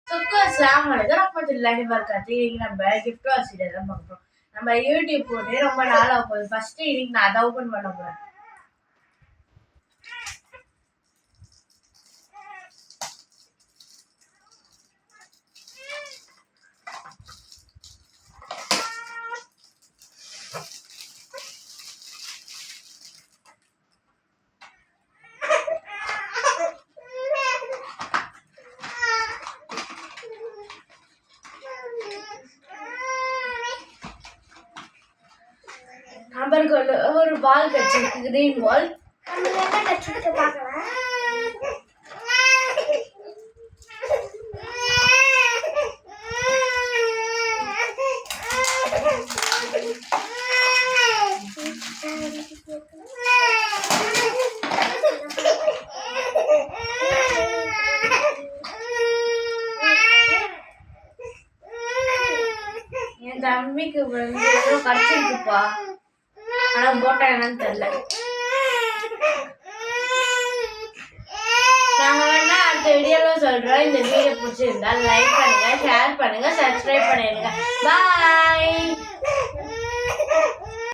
அஸ்ஸலாமு அலைக்கும் வரஹ்மத்துல்லாஹி வபரகாத்துஹு. இன்னைக்கு நம்ம கிஃப்ட் வாசில தான் பார்க்குறோம். நம்ம யூடியூப் போட்டு ரொம்ப நாளாக போகுது. ஃபர்ஸ்ட் இன்னைக்கு நான் அதை ஓப்பன் பண்ண போறேன். நம்பருக்கு ஒரு பால் கட்சிருக்கு, கிரீன் பால். நம்ம என்ன கட்சிக்கு பார்க்கலாம். என் தம்பிக்கு ஏதோ கடிச்சிருக்குப்பா, ஆனா போட்டா என்னன்னு தெரியல. நாங்க வேணா அடுத்த வீடியோல சொல்றோம். இந்த வீடியோ பிடிச்சிருந்தா லைக் பண்ணுங்க, ஷேர் பண்ணுங்க, சப்ஸ்கிரைப் பண்ணிடுங்க. பாய்.